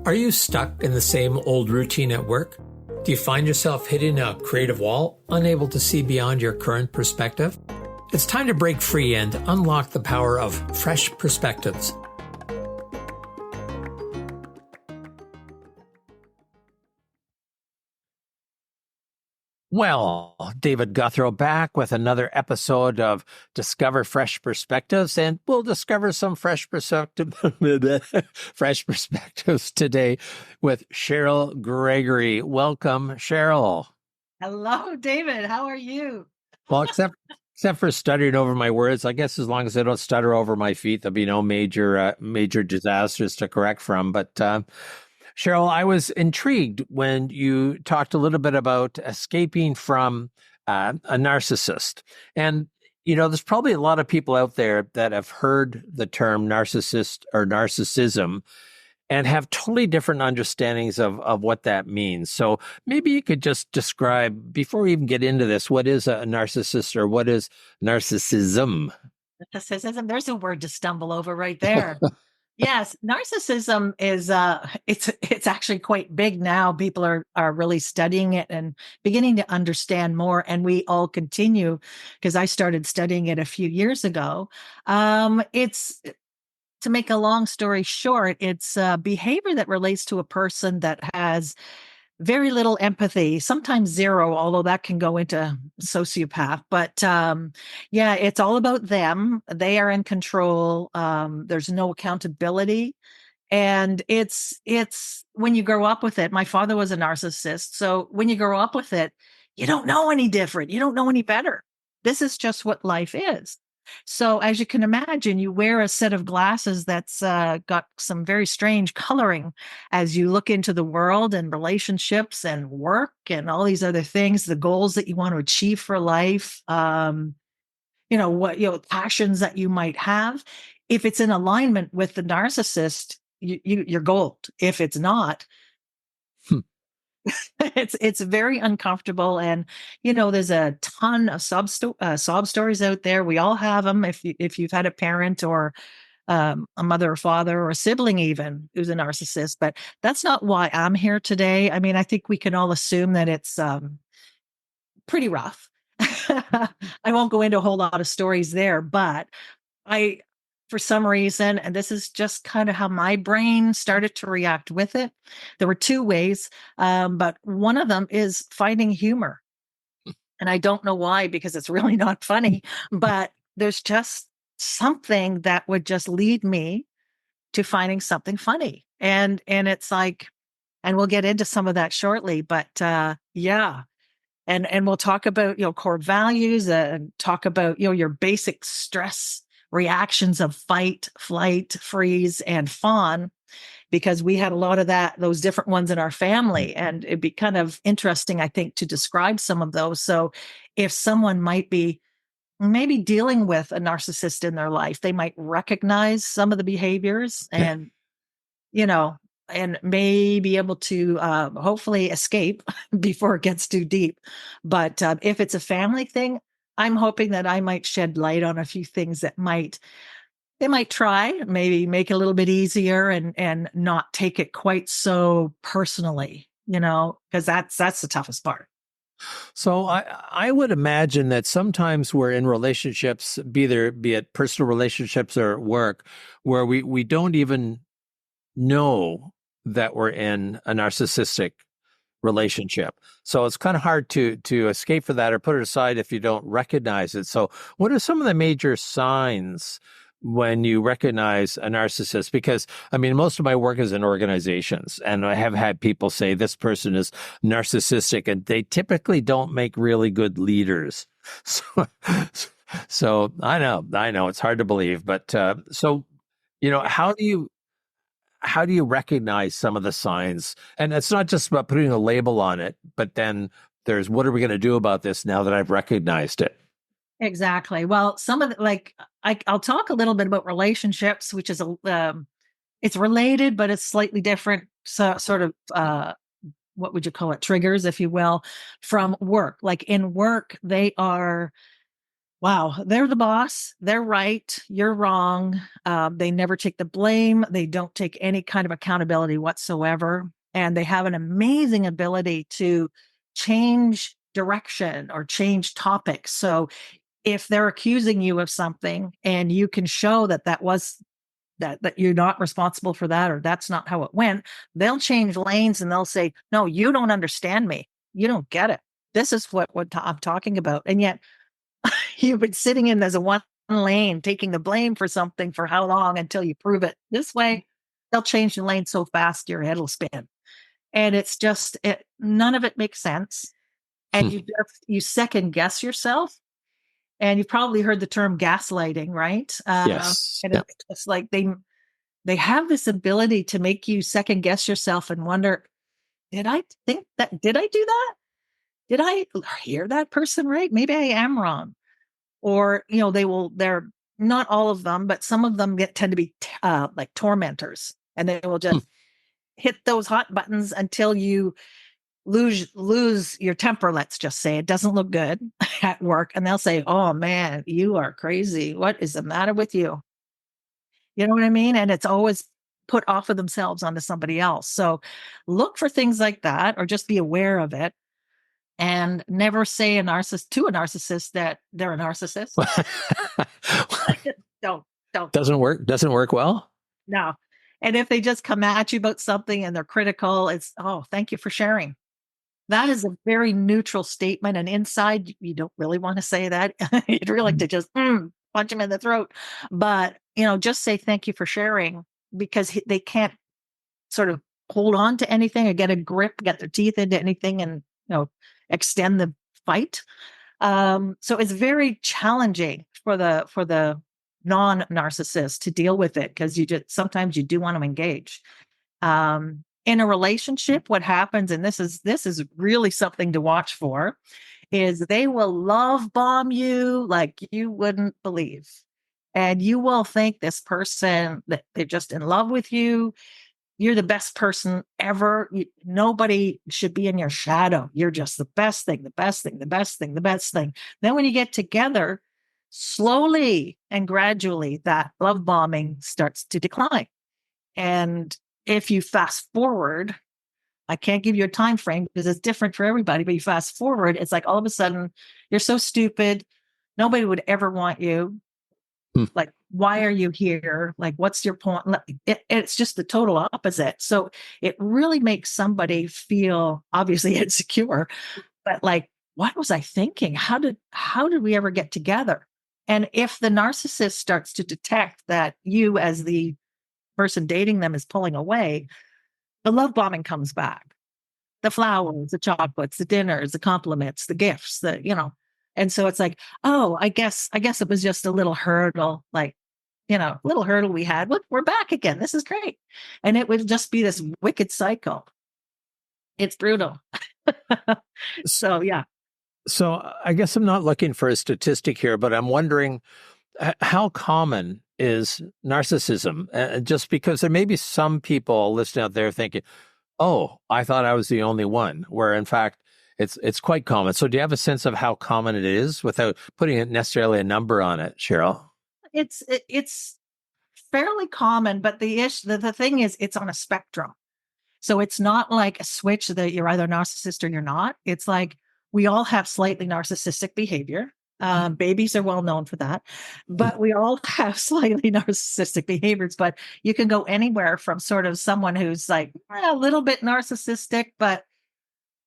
Are you stuck in the same old routine at work? Do you find yourself hitting a creative wall, unable to see beyond your current perspective? It's time to break free and unlock the power of fresh perspectives. Well, David Guthrow back with another episode of Discover Fresh Perspectives, and we'll discover some fresh perspectives today with Cheryl Gregory. Welcome, Cheryl. Hello, David. How are you? Well, except for stuttering over my words, I guess as long as I don't stutter over my feet, there'll be no major disasters to correct from. But Cheryl, I was intrigued when you talked a little bit about escaping from a narcissist. And, there's probably a lot of people out there that have heard the term narcissist or narcissism and have totally different understandings of what that means. So maybe you could just describe, before we even get into this, what is a narcissist or what is narcissism? Narcissism, there's a word to stumble over right there. Yes, narcissism is it's actually quite big now. People are really studying it and beginning to understand more, and we all continue because I started studying it a few years ago. It's to make a long story short, it's behavior that relates to a person that has very little empathy, sometimes zero, although that can go into sociopath. But yeah, it's all about them. They are in control. There's no accountability. And it's when you grow up with it. My father was a narcissist. So when you grow up with it, you don't know any different. You don't know any better. This is just what life is. So as you can imagine, you wear a set of glasses that's got some very strange coloring as you look into the world and relationships and work and all these other things, the goals that you want to achieve for life, passions that you might have. If it's in alignment with the narcissist, you're gold. If it's not, it's very uncomfortable. And there's a ton of sob stories out there. We all have them. If you've had a parent or a mother or father or a sibling even who's a narcissist. But that's not why I'm here today. I mean, I think we can all assume that it's pretty rough. I won't go into a whole lot of stories there, but for some reason, and this is just kind of how my brain started to react with it. There were two ways, but one of them is finding humor. And I don't know why, because it's really not funny, but there's just something that would just lead me to finding something funny. And it's like, and we'll get into some of that shortly, but yeah. And we'll talk about, core values and talk about, your basic stress reactions of fight, flight, freeze, and fawn, because we had a lot of those different ones in our family. And it'd be kind of interesting, I think, to describe some of those. So if someone might be maybe dealing with a narcissist in their life, they might recognize some of the behaviors and, and may be able to hopefully escape before it gets too deep. But if it's a family thing, I'm hoping that I might shed light on a few things that they might try, maybe make it a little bit easier and not take it quite so personally, because that's the toughest part. So I would imagine that sometimes we're in relationships, be it personal relationships or at work, where we don't even know that we're in a narcissistic relationship. So it's kind of hard to escape for that or put it aside if you don't recognize it. So what are some of the major signs when you recognize a narcissist? Because I mean, most of my work is in organizations, and I have had people say this person is narcissistic, and they typically don't make really good leaders. So I know it's hard to believe, but so how do you recognize some of the signs? And it's not just about putting a label on it, but then there's, what are we going to do about this now that I've recognized it? Exactly. Well, some of I'll talk a little bit about relationships, which is it's related, but it's slightly different. So sort of, what would you call it? Triggers, if you will, from work. Like in work, they are Wow, they're the boss. They're right. You're wrong. They never take the blame. They don't take any kind of accountability whatsoever. And they have an amazing ability to change direction or change topics. So if they're accusing you of something and you can show that that you're not responsible for that, or that's not how it went, they'll change lanes and they'll say, no, you don't understand me. You don't get it. This is what I'm talking about. And yet you've been sitting in as a one lane, taking the blame for something for how long until you prove it. This way, they'll change the lane so fast your head will spin. And it's just none of it makes sense. And you second guess yourself. And you've probably heard the term gaslighting, right? Yes. And Yeah. it's like they have this ability to make you second guess yourself and wonder, did I think that? Did I do that? Did I hear that person right? Maybe I am wrong. Or they're not all of them, but some of them tend to be like tormentors, and they will just hit those hot buttons until you lose your temper. Let's just say it doesn't look good at work, and they'll say, oh man, you are crazy, what is the matter with you? You know what I mean? And it's always put off of themselves onto somebody else. So look for things like that, or just be aware of it, and never say to a narcissist that they're a narcissist. don't don't Doesn't work well. no. And if they just come at you about something and they're critical, it's, oh, thank you for sharing. That is a very neutral statement, and inside you don't really want to say that. You'd really like to just punch them in the throat, but just say thank you for sharing, because they can't sort of hold on to anything or get a grip, get their teeth into anything, and extend the fight. So it's very challenging for the non-narcissist to deal with it, because sometimes you do want to engage. In a relationship, what happens, and this is really something to watch for, is they will love bomb you like you wouldn't believe. And you will think this person, that they're just in love with you. You're the best person ever. Nobody should be in your shadow. You're just the best thing, the best thing, the best thing, the best thing. Then when you get together, slowly and gradually, that love bombing starts to decline. And if you fast forward, I can't give you a time frame because it's different for everybody, but you fast forward, it's like all of a sudden you're so stupid. Nobody would ever want you. Like, why are you here? Like, what's your point? It's just the total opposite. So it really makes somebody feel obviously insecure, but like, what was I thinking? How did we ever get together? And if the narcissist starts to detect that you, as the person dating them, is pulling away, the love bombing comes back. The flowers, the chocolates, the dinners, the compliments, the gifts, and so it's like, oh, I guess it was just a little hurdle, like, little hurdle we had. Look, we're back again. This is great. And it would just be this wicked cycle. It's brutal. So, yeah. So I guess I'm not looking for a statistic here, but I'm wondering how common is narcissism? Just because there may be some people listening out there thinking, "Oh, I thought I was the only one," where in fact it's quite common. So do you have a sense of how common it is without putting necessarily a number on it, Cheryl? It's fairly common, but the thing is, it's on a spectrum. So it's not like a switch that you're either a narcissist or you're not. It's like we all have slightly narcissistic behavior. Babies are well known for that, but we all have slightly narcissistic behaviors. But you can go anywhere from sort of someone who's like a little bit narcissistic, but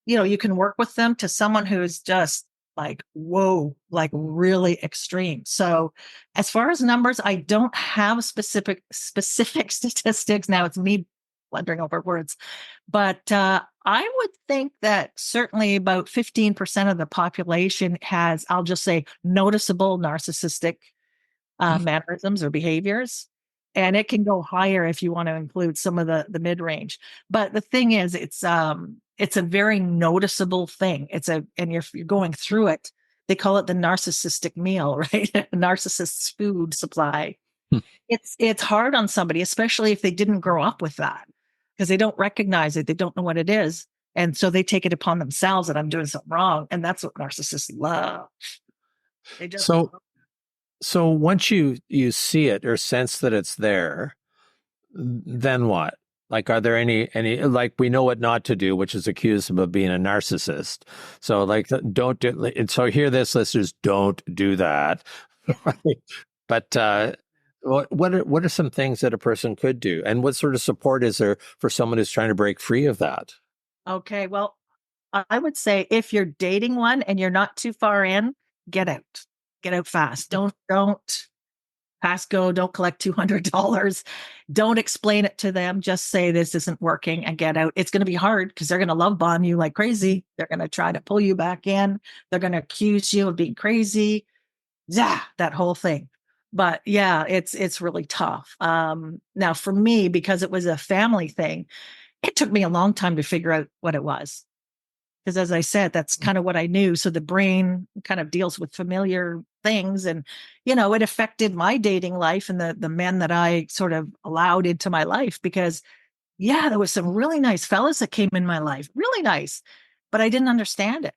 you can work with them, to someone who's just like, whoa, like really extreme. So as far as numbers, I don't have specific statistics. Now it's me blundering over words, but I would think that certainly about 15% of the population has, I'll just say, noticeable narcissistic mannerisms or behaviors. And it can go higher if you want to include some of the mid range. But the thing is, it's a very noticeable thing. And you're going through it. They call it the narcissistic meal, right? Narcissist's food supply. It's hard on somebody, especially if they didn't grow up with that, because they don't recognize it. They don't know what it is. And so they take it upon themselves that I'm doing something wrong. And that's what narcissists love. They just So So once you see it or sense that it's there, then what? Like, are there any like we know what not to do, which is accuse them of being a narcissist. So like, don't do. And so hear this, listeners, don't do that. Right? But what are some things that a person could do, and what sort of support is there for someone who's trying to break free of that? Okay, well, I would say if you're dating one and you're not too far in, get out. Get out fast. Don't pass go, don't collect $200. Don't explain it to them. Just say this isn't working and get out. It's going to be hard because they're going to love bomb you like crazy. They're going to try to pull you back in. They're going to accuse you of being crazy. Yeah, that whole thing. But yeah, it's really tough. Now for me, because it was a family thing, it took me a long time to figure out what it was. Because as I said, that's kind of what I knew. So the brain kind of deals with familiar things. And, it affected my dating life and the men that I sort of allowed into my life because, yeah, there was some really nice fellas that came in my life, really nice, but I didn't understand it.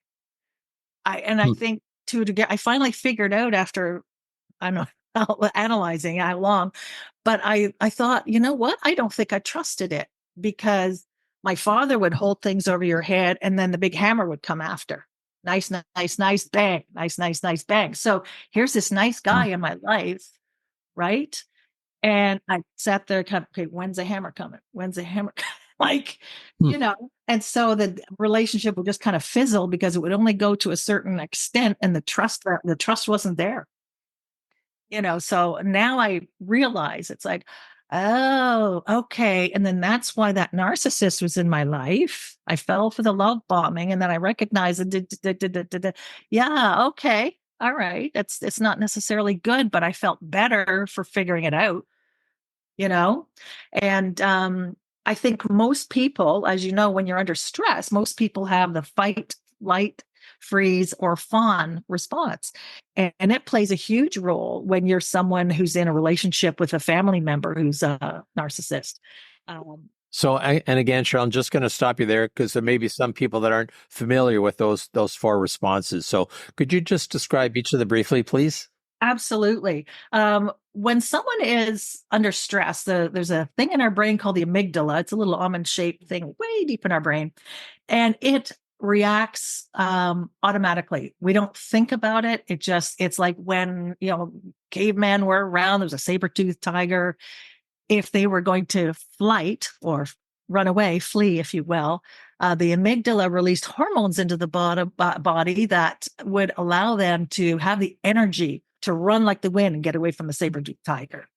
I Hmm. think I finally figured out after, I don't know, analyzing how long, but I thought, you know what? I don't think I trusted it because my father would hold things over your head and then the big hammer would come after. Nice, nice, nice, bang. Nice, nice, nice, bang. So here's this nice guy in my life, right? And I sat there kind of, okay, when's the hammer coming? When's the hammer? like, Hmm. and so the relationship would just kind of fizzle because it would only go to a certain extent and the trust wasn't there. So now I realize it's like, oh, okay. And then that's why that narcissist was in my life. I fell for the love bombing and then I recognized it. Yeah, okay. All right. It's not necessarily good, but I felt better for figuring it out, you know? And I think most people, as you know, when you're under stress, most people have the fight, flight, freeze, or fawn response. And it plays a huge role when you're someone who's in a relationship with a family member who's a narcissist. Um, So, and again, Cheryl, I'm just going to stop you there because there may be some people that aren't familiar with those four responses. So, could you just describe each of them briefly, please? Absolutely. When someone is under stress, there's a thing in our brain called the amygdala. It's a little almond shaped thing way deep in our brain, and it reacts automatically. We don't think about it. It's like when, cavemen were around, there was a saber-toothed tiger. If they were going to flight or run away, flee, if you will, the amygdala released hormones into the body that would allow them to have the energy to run like the wind and get away from the saber-toothed tiger.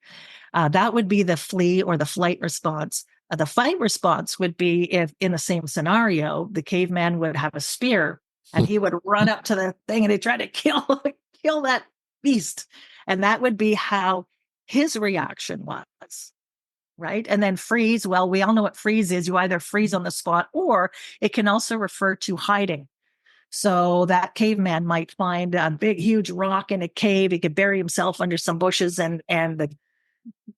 That would be the flee or the flight response. The fight response would be if, in the same scenario, the caveman would have a spear and he would run up to the thing and he tried to kill that beast, and that would be how his reaction was. Right. And then freeze. Well, we all know what freeze is. You either freeze on the spot or it can also refer to hiding. So that caveman might find a big, huge rock in a cave. He could bury himself under some bushes and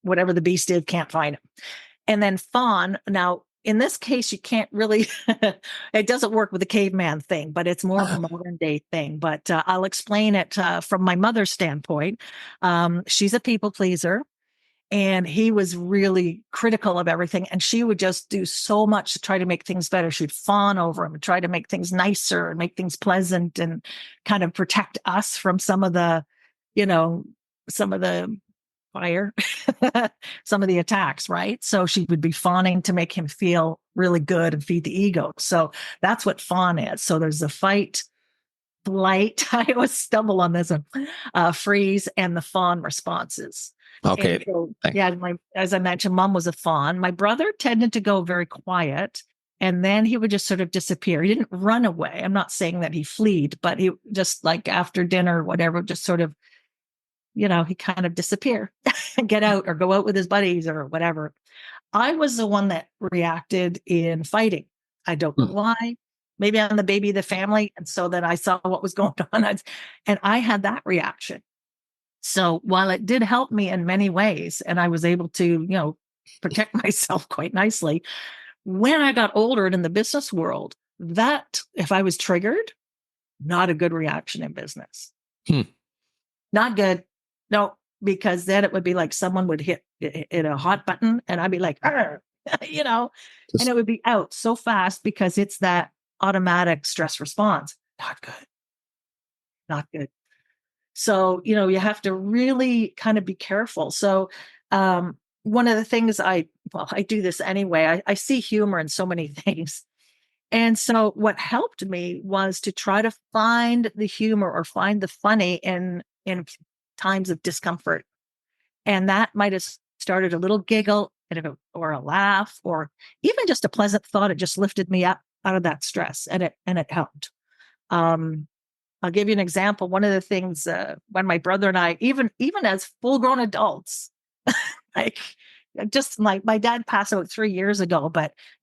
whatever the beast is can't find him. And then fawn. Now, in this case, you can't really, it doesn't work with the caveman thing, but it's more of a modern day thing. But I'll explain it from my mother's standpoint. She's a people pleaser. And he was really critical of everything. And she would just do so much to try to make things better. She'd fawn over him and try to make things nicer and make things pleasant and kind of protect us from you know, some of the fire, some of the attacks, right? So she would be fawning to make him feel really good and feed the ego. So that's what fawn is. So there's the fight, flight. I always stumble on this one, freeze, and the fawn responses. And Okay. so, Thank- yeah, as I mentioned, mom was a fawn. My brother tended to go very quiet, and then he would just sort of disappear. He didn't run away. I'm not saying that he fled, but he just like after dinner, or whatever, just sort of, he kind of disappear, get out or go out with his buddies or whatever. I was the one that reacted in fighting. I don't know Hmm. why. Maybe I'm the baby of the family. And so then I saw what was going on. And I had that reaction. So while it did help me in many ways, and I was able to, protect myself quite nicely, when I got older and in the business world, that if I was triggered, not a good reaction in business. Hmm. Not good. No, because then it would be like someone would hit a hot button and I'd be like, "Arr," you know, and Just it would be out so fast because it's that automatic stress response. Not good, not good. So, you have to really kind of be careful. So, one of the things I do this anyway, I see humor in so many things. And so what helped me was to try to find the humor or find the funny in times of discomfort. And that might have started a little giggle or a laugh or even just a pleasant thought. It just lifted me up out of that stress and it helped. Um, I'll give you an example. One of the things when my brother and I, even as full grown adults, like just my dad passed out 3 years ago,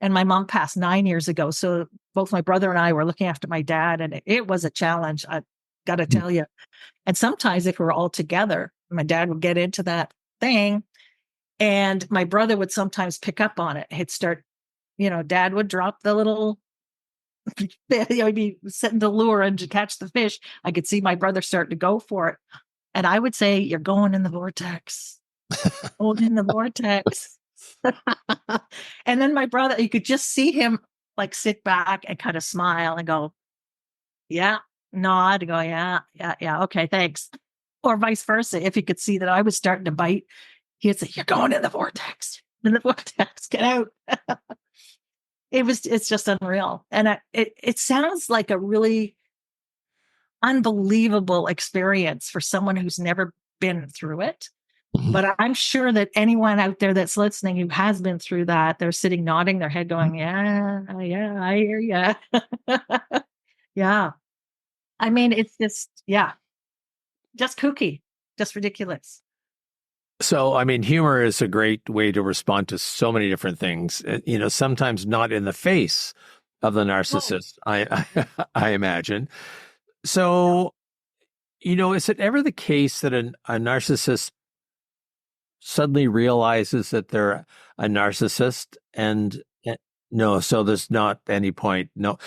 and my mom passed 9 years ago. So both my brother and I were looking after my dad, and it was a challenge. I got to tell you. And sometimes if we were all together, my dad would get into that thing, and my brother would sometimes pick up on it. He'd start, Dad would drop the little I'd be setting the lure and to catch the fish. I could see my brother starting to go for it. And I would say, "You're going in the vortex, going in the vortex." And then my brother, you could just see him like sit back and kind of smile and go, "Yeah," nod, go, "Yeah, yeah, yeah. Okay, thanks." Or vice versa. If he could see that I was starting to bite, he'd say, "You're going in the vortex, in the vortex, get out." It's just unreal. And it sounds like a really unbelievable experience for someone who's never been through it. Mhm. But I'm sure that anyone out there that's listening who has been through that, they're sitting nodding their head going, "Yeah, yeah, I hear you." Yeah. I mean, it's just, yeah, just kooky, just ridiculous. So, I mean, humor is a great way to respond to so many different things. Sometimes not in the face of the Oh, narcissist, I imagine. no. So, is it ever the case that a narcissist suddenly realizes that they're a narcissist no, so there's not any point. No,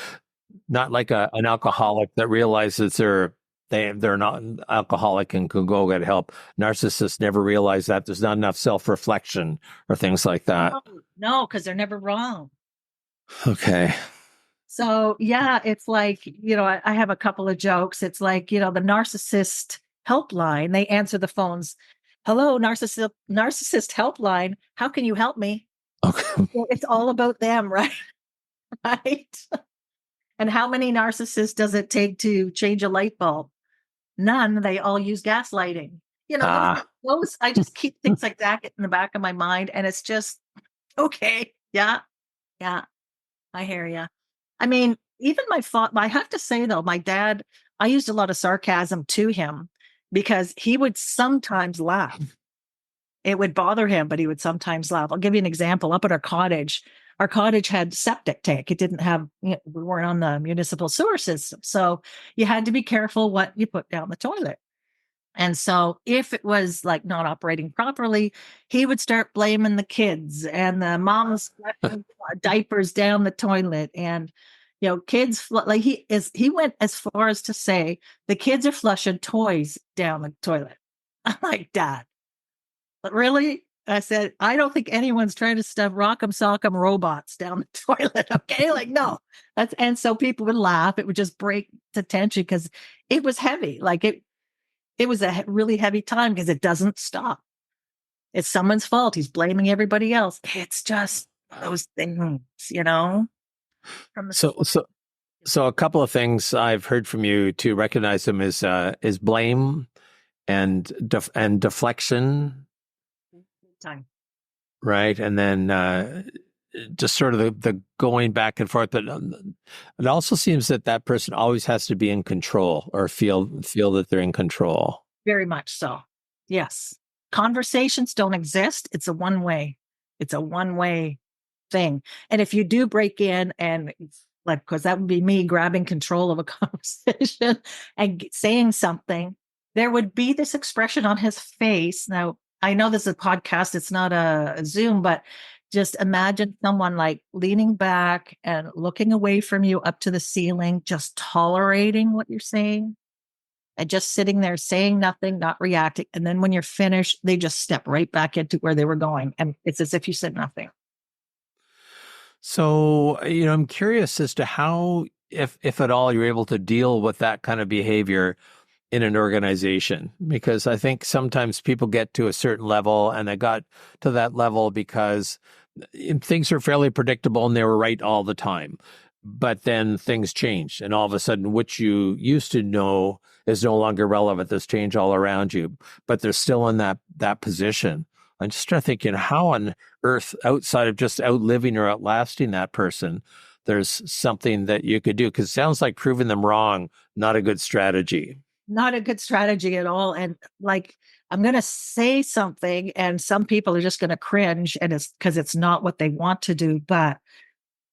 not like an alcoholic that realizes they're not an alcoholic and can go get help. Narcissists never realize that there's not enough self-reflection or things like that. No, no, because they're never wrong. Okay. So yeah, it's like, I have a couple of jokes. It's like, the narcissist helpline, they answer the phones. "Hello, narcissist helpline. How can you help me?" Okay. Well, it's all about them, right? Right. And how many narcissists does it take to change a light bulb? None. They all use gaslighting. Ah. Those I just keep things like that in the back of my mind. And it's just, okay. Yeah. Yeah. I hear you. I mean, even my thought, I have to say though, my dad, I used a lot of sarcasm to him because he would sometimes laugh. It would bother him, but he would sometimes laugh. I'll give you an example. Up at our cottage, had septic tank. It didn't have, we weren't on the municipal sewer system. So you had to be careful what you put down the toilet. And so if it was like not operating properly, he would start blaming the kids and the moms flushing diapers down the toilet. And, kids, like he went as far as to say the kids are flushing toys down the toilet. I'm like, "Dad, but really?" I said, "I don't think anyone's trying to stuff rock'em sock'em robots down the toilet." Okay. Like, no. And so people would laugh. It would just break the tension because it was heavy. Like it was a really heavy time because it doesn't stop. It's someone's fault. He's blaming everybody else. It's just those things, from the So, school. so, so a couple of things I've heard from you to recognize them is blame and deflection, Time. right? And then just sort of the going back and forth. But it also seems that that person always has to be in control or feel that they're in control. Very much so. Yes. Conversations don't exist. It's a one way. It's a one way thing. And if you do break in and like, because that would be me grabbing control of a conversation and saying something, there would be this expression on his face. Now, I know this is a podcast, it's not a Zoom, but just imagine someone like leaning back and looking away from you up to the ceiling, just tolerating what you're saying. and just sitting there saying nothing, not reacting. And then when you're finished, they just step right back into where they were going. And it's as if you said nothing. So, I'm curious as to how, if at all, you're able to deal with that kind of behavior in an organization, because I think sometimes people get to a certain level and they got to that level because things are fairly predictable and they were right all the time. But then things change, and all of a sudden, what you used to know is no longer relevant. There's change all around you, but they're still in that position. I'm just trying to think, how on earth, outside of just outliving or outlasting that person, there's something that you could do, because it sounds like proving them wrong, not a good strategy. Not a good strategy at all. And like, I'm going to say something, and some people are just going to cringe, and it's because it's not what they want to do. But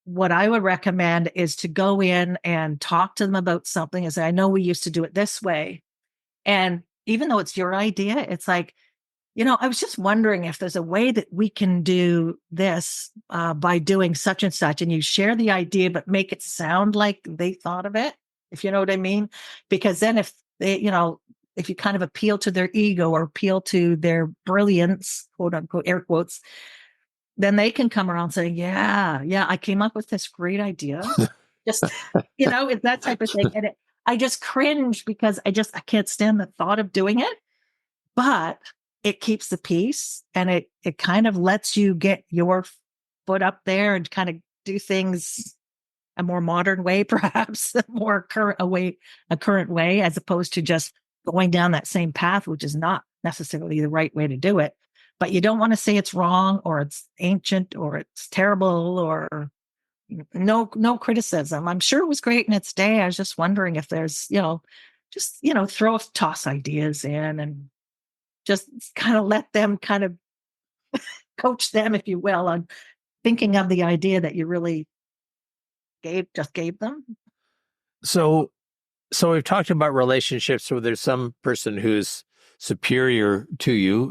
what I would recommend is to go in and talk to them about something and say, I know we used to do it this way. And even though it's your idea, it's like, I was just wondering if there's a way that we can do this by doing such and such. And you share the idea, but make it sound like they thought of it, if you know what I mean. Because then if they, if you kind of appeal to their ego or appeal to their brilliance, quote unquote, air quotes, then they can come around saying, yeah, I came up with this great idea. Just, it's that type of thing. And I just cringe because I can't stand the thought of doing it, but it keeps the peace, and it kind of lets you get your foot up there and kind of do things a more modern way, perhaps a more current way, as opposed to just going down that same path, which is not necessarily the right way to do it. But you don't want to say it's wrong or it's ancient or it's terrible or no criticism. I'm sure it was great in its day. I was just wondering if there's, just, toss ideas in and just kind of let them kind of coach them, if you will, on thinking of the idea that you really gave them. So, we've talked about relationships where there's some person who's superior to you,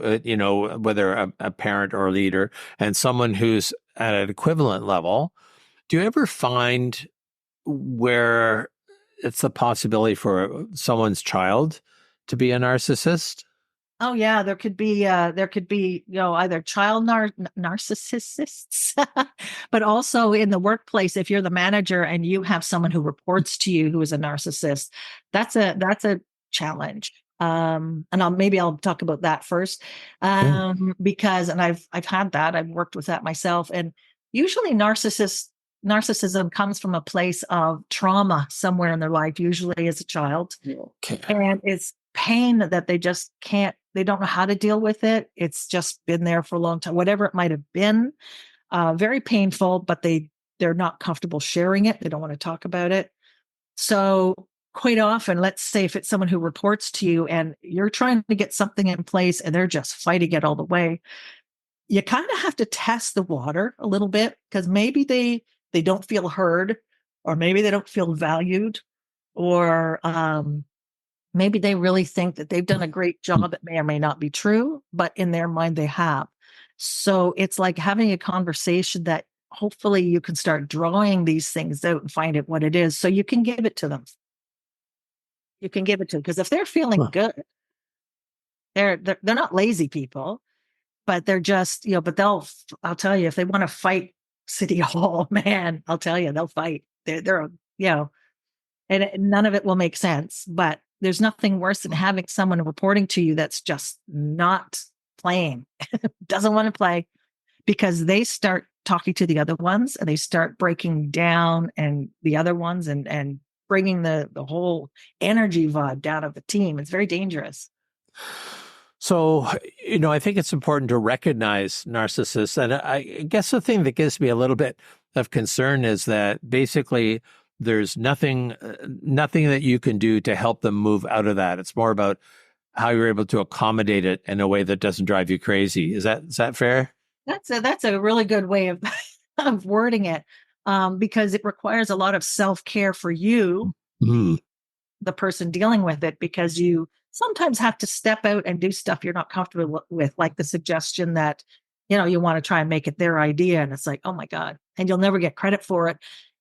whether a parent or a leader, and someone who's at an equivalent level. Do you ever find where it's a possibility for someone's child to be a narcissist? Oh yeah, there could be either child narcissists, but also in the workplace, if you're the manager and you have someone who reports to you who is a narcissist, that's a challenge. And I'll talk about that first, because I've had that. I've worked with that myself, and usually narcissism comes from a place of trauma somewhere in their life, usually as a child, Okay. and it's pain that they don't know how to deal with it. It's just been there for a long time, whatever it might have been, very painful, but they're not comfortable sharing it. They don't want to talk about it. So quite often, let's say if it's someone who reports to you and you're trying to get something in place and they're just fighting it all the way, you kind of have to test the water a little bit, because maybe they don't feel heard, or maybe they don't feel valued, or maybe they really think that they've done a great job. It may or may not be true, but in their mind they have. So it's like having a conversation that hopefully you can start drawing these things out and find out what it is, so you can give it to them. You can give it to them, because if they're feeling good, they're not lazy people, but they're just, but I'll tell you, if they want to fight City Hall, man, I'll tell you, they'll fight. They're and none of it will make sense, but there's nothing worse than having someone reporting to you that's just not playing, doesn't want to play, because they start talking to the other ones and they start breaking down and the other ones and bringing the whole energy vibe down of the team. It's very dangerous. So, I think it's important to recognize narcissists. And I guess the thing that gives me a little bit of concern is that basically there's nothing that you can do to help them move out of that. It's more about how you're able to accommodate it in a way that doesn't drive you crazy. Is that fair? That's a really good way of of wording it, because it requires a lot of self-care for you, the person dealing with it, because you sometimes have to step out and do stuff you're not comfortable with, like the suggestion that, you want to try and make it their idea. And it's like, oh my God, and you'll never get credit for it.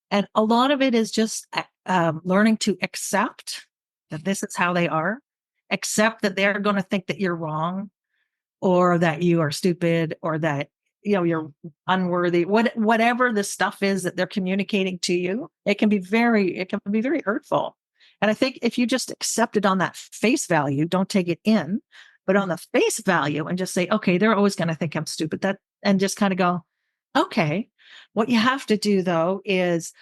And a lot of it is just learning to accept that this is how they are, accept that they're going to think that you're wrong or that you are stupid or that you're unworthy, whatever the stuff is that they're communicating to you. It can be very hurtful. And I think if you just accept it on that face value, don't take it in, but on the face value and just say, okay, they're always going to think I'm stupid, that, and just kind of go, okay. What you have to do though is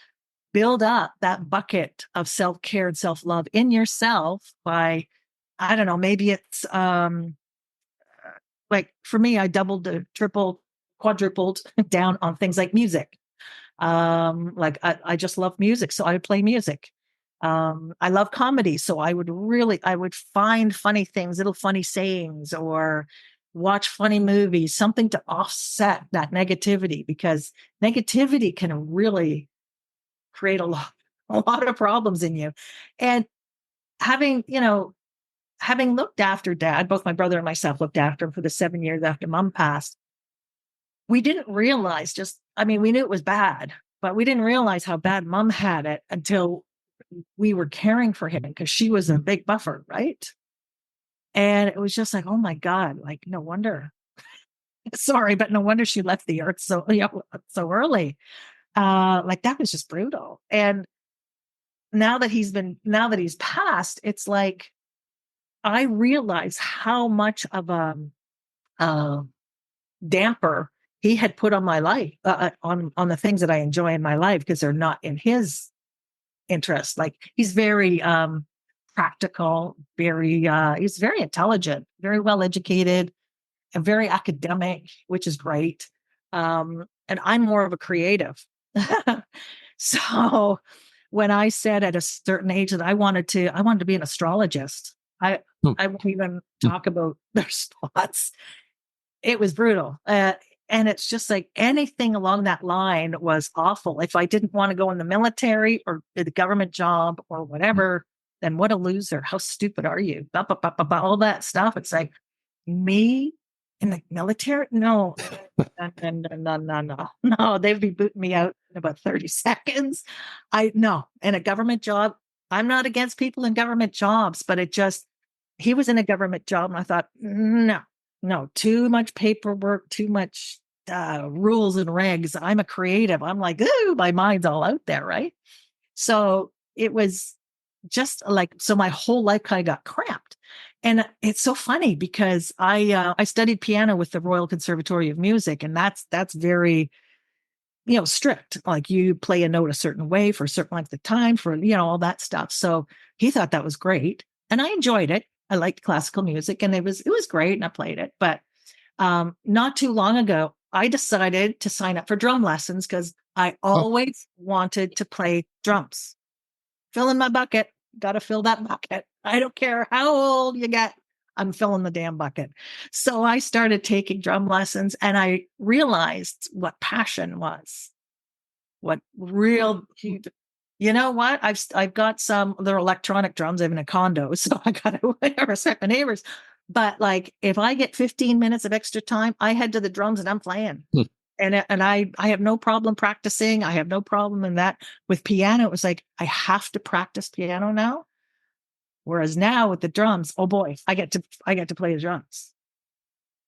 build up that bucket of self-care and self-love in yourself by, I don't know, maybe it's like for me, I doubled, tripled, quadrupled down on things like music. Like I just love music, so I would play music. I love comedy, so I would find funny things, little funny sayings, or watch funny movies, something to offset that negativity, because negativity can really create a lot of problems in you. And having, having looked after dad, both my brother and myself looked after him for the 7 years after mom passed. We didn't realize we knew it was bad, but we didn't realize how bad mom had it until we were caring for him, because she was a big buffer, right? And it was just like, oh my God, like no wonder. Sorry, but no wonder she left the earth so early. Like that was just brutal. And now that he's passed, it's like I realize how much of a damper he had put on my life, on the things that I enjoy in my life, because they're not in his interest. Like he's very practical, he's very intelligent, very well educated, and very academic, which is great. And I'm more of a creative. So when I said at a certain age that I wanted to be an astrologist, I Hmm. I won't even talk about their spots. It was brutal. And it's just like anything along that line was awful. If I didn't want to go in the military or the government job or whatever, then what a loser. How stupid are you? Bah, bah, bah, bah, bah, all that stuff. It's like, me in the military? No, no, no, no, no, no, no. No, they'd be booting me out in about 30 seconds. No, in a government job, I'm not against people in government jobs, but he was in a government job and I thought, no, no, too much paperwork, too much rules and regs. I'm a creative. I'm like, ooh, my mind's all out there, right? So it was just like, so my whole life kind of got cramped. And it's so funny because I studied piano with the Royal Conservatory of Music, and that's very, strict. Like you play a note a certain way for a certain length of time, for all that stuff. So he thought that was great, and I enjoyed it. I liked classical music, and it was great, and I played it. But not too long ago, I decided to sign up for drum lessons because I Oh, always wanted to play drums. Fill in my bucket. Got to fill that bucket. I don't care how old you get. I'm filling the damn bucket. So I started taking drum lessons, and I realized what passion was. What real, you know what? I've got some, they're electronic drums. I live in a condo, so I got to respect my neighbors. But like, if I get 15 minutes of extra time, I head to the drums and I'm playing. hmm. And I have no problem practicing. I have no problem in that. With piano, it was like I have to practice piano now. Whereas now with the drums, oh boy, I get to play the drums.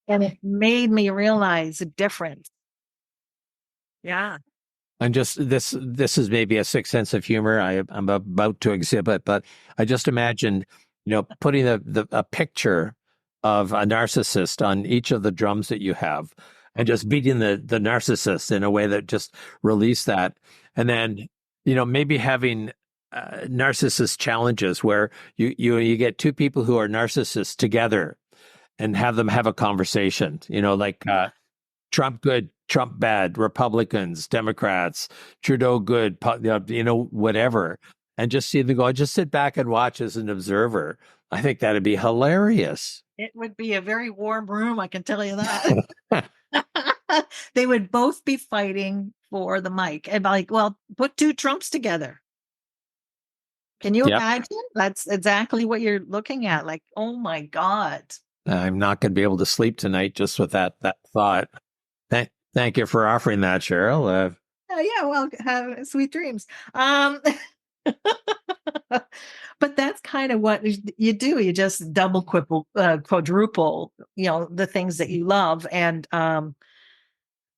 And it made me realize the difference. Yeah. And just this is maybe a sick sense of humor I'm about to exhibit, but I just imagined, putting a picture of a narcissist on each of the drums that you have, and just beating the narcissist in a way that just release that, and then maybe having narcissist challenges where you get two people who are narcissists together and have them have a conversation, like Trump good, Trump bad, Republicans, Democrats, Trudeau good, whatever, and just see them go. Just sit back and watch as an observer. I think that'd be hilarious. It would be a very warm room, I can tell you that. They would both be fighting for the mic. And like, well, put two Trumps together. Can you Yep. imagine? That's exactly what you're looking at. Like, oh my God. I'm not going to be able to sleep tonight just with that thought. Thank you for offering that, Cheryl. Yeah, well, have sweet dreams. Um, But that's kind of what you do. You just double, quadruple, the things that you love. And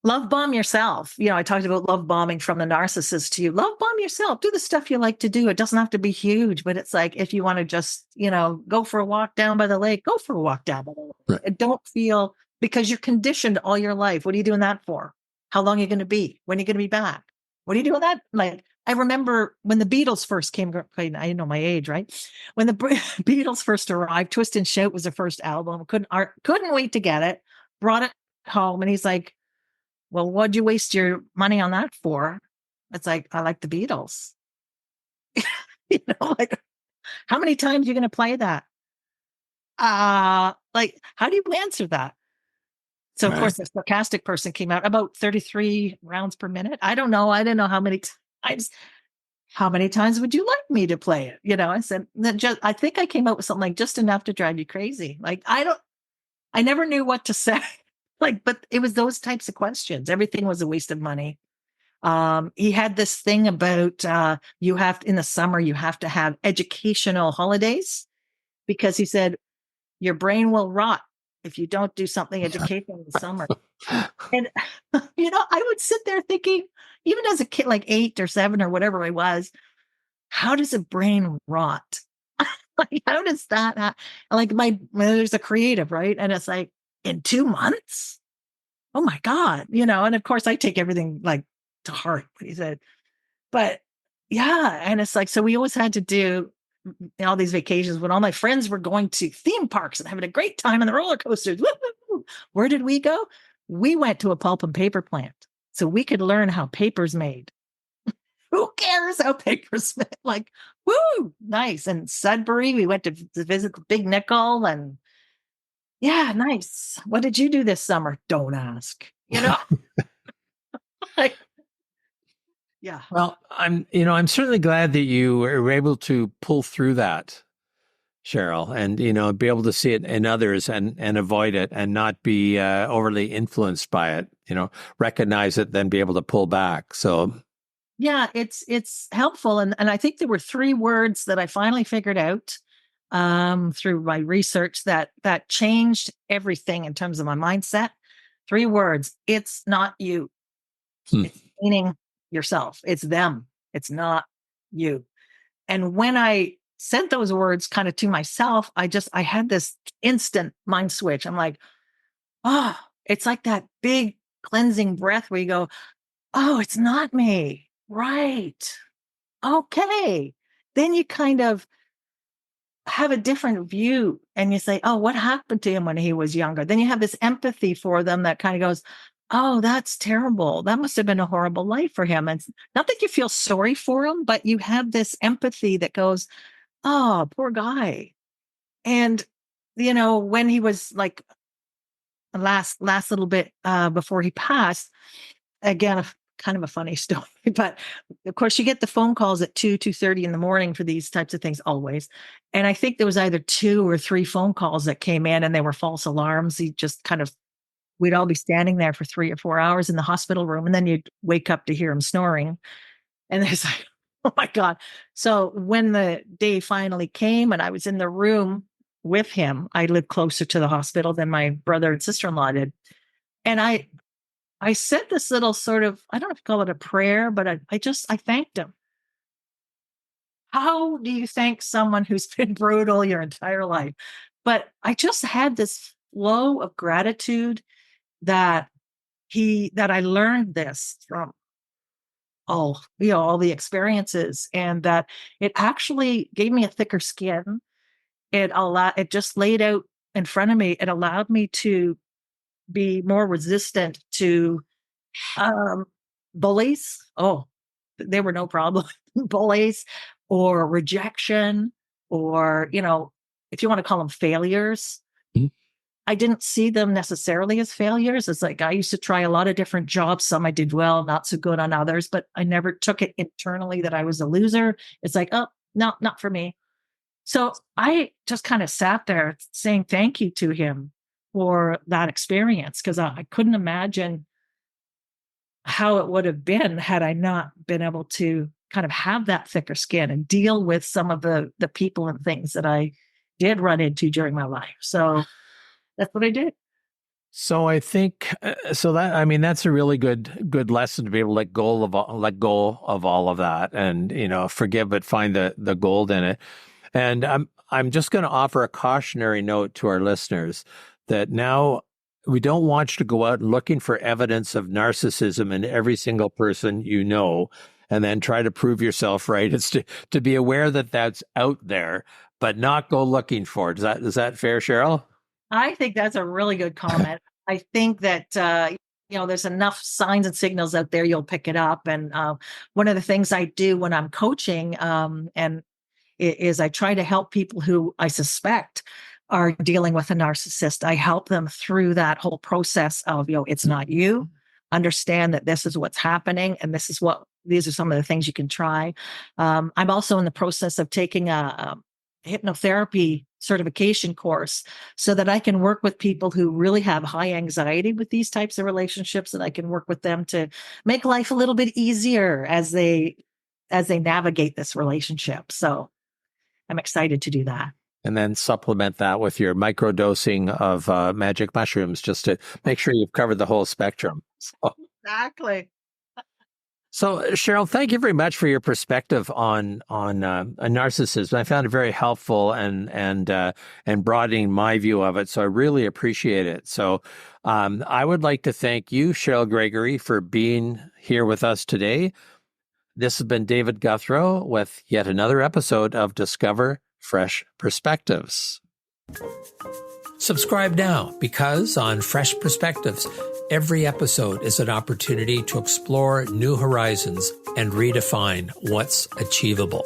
love bomb yourself. I talked about love bombing from the narcissist to you. Love bomb yourself. Do the stuff you like to do. It doesn't have to be huge, but it's like if you want to just, go for a walk down by the lake, go for a walk down by the lake. Right. And don't feel because you're conditioned all your life. What are you doing that for? How long are you going to be? When are you going to be back? What are you doing that? Like, I remember when the Beatles first came, I know my age, right? When the Beatles first arrived, Twist and Shout was their first album. Couldn't wait to get it. Brought it home, and he's like, well, what'd you waste your money on that for? It's like, I like the Beatles. Like, how many times are you going to play that? Like, how do you answer that? So, of course, the sarcastic person came out about 33 rounds per minute. I don't know. I didn't know how many times. How many times would you like me to play it? I said, I think I came up with something like just enough to drive you crazy. Like, I never knew what to say. Like, but it was those types of questions. Everything was a waste of money. He had this thing about in the summer, you have to have educational holidays because he said your brain will rot if you don't do something educational in the summer. And, I would sit there thinking, even as a kid, like 8 or 7 or whatever I was, how does a brain rot? Like, how does that like my mother's a creative, right? And it's like, in 2 months? Oh my God, and of course I take everything like to heart what he said. But yeah, and it's like, so we always had to do all these vacations when all my friends were going to theme parks and having a great time on the roller coasters. Woo-hoo! Where did we go? We went to a pulp and paper plant so we could learn how paper's made. Who cares how paper's made? Like, woo, nice. And Sudbury, we went to visit the Big Nickel and yeah, nice. What did you do this summer? Don't ask. Like, yeah. Well, I'm certainly glad that you were able to pull through that, Cheryl, and be able to see it in others and avoid it and not be overly influenced by it. Recognize it, then be able to pull back. So, yeah, it's helpful, and I think there were 3 words that I finally figured out through my research that changed everything in terms of my mindset. 3 words: it's not you. It's meaning yourself. It's them. It's not you. And when I said those words kind of to myself, I had this instant mind switch. I'm like, oh, it's like that big cleansing breath where you go, oh, it's not me. Right. Okay. Then you kind of have a different view and you say, oh, what happened to him when he was younger? Then you have this empathy for them that kind of goes, oh, that's terrible. That must have been a horrible life for him. And not that you feel sorry for him, but you have this empathy that goes, oh, poor guy. And, when he was like last little bit before he passed, again, kind of a funny story, but of course you get the phone calls at 2:30 in the morning for these types of things always. And I think there was either 2 or 3 phone calls that came in and they were false alarms. He just we'd all be standing there for 3 or 4 hours in the hospital room. And then you'd wake up to hear him snoring. And it's like, oh my God. So when the day finally came and I was in the room with him, I lived closer to the hospital than my brother and sister-in-law did. And I said this little sort of, I don't know if you call it a prayer, but I thanked him. How do you thank someone who's been brutal your entire life? But I just had this flow of gratitude that I learned this from all the experiences, and that it actually gave me a thicker skin. It just laid out in front of me. It allowed me to be more resistant to bullies. Oh, they were no problem. Bullies or rejection, or, if you want to call them failures. Mhm. I didn't see them necessarily as failures. It's like I used to try a lot of different jobs. Some I did well, not so good on others, but I never took it internally that I was a loser. It's like, oh, no, not for me. So I just kind of sat there saying thank you to him for that experience, because I couldn't imagine how it would have been had I not been able to kind of have that thicker skin and deal with some of the people and things that I did run into during my life. So that's what I did. So I think that I mean that's a really good lesson to be able to let go of all of that, and forgive but find the gold in it. And I'm just going to offer a cautionary note to our listeners that now we don't want you to go out looking for evidence of narcissism in every single person you know, and then try to prove yourself right. It's to be aware that that's out there, but not go looking for it. Is that fair, Cheryl? I think that's a really good comment. I think that, there's enough signs and signals out there, you'll pick it up. And one of the things I do when I'm coaching is I try to help people who I suspect are dealing with a narcissist. I help them through that whole process of, it's not you. Understand that this is what's happening, and these are some of the things you can try. I'm also in the process of taking a hypnotherapy certification course so that I can work with people who really have high anxiety with these types of relationships, and I can work with them to make life a little bit easier as they navigate this relationship. So I'm excited to do that. And then supplement that with your microdosing of magic mushrooms just to make sure you've covered the whole spectrum. Exactly. So, Cheryl, thank you very much for your perspective on narcissism. I found it very helpful and broadening my view of it. So I really appreciate it. So I would like to thank you, Cheryl Gregory, for being here with us today. This has been David Guthrow with yet another episode of Discover Fresh Perspectives. Subscribe now, because on Fresh Perspectives, every episode is an opportunity to explore new horizons and redefine what's achievable.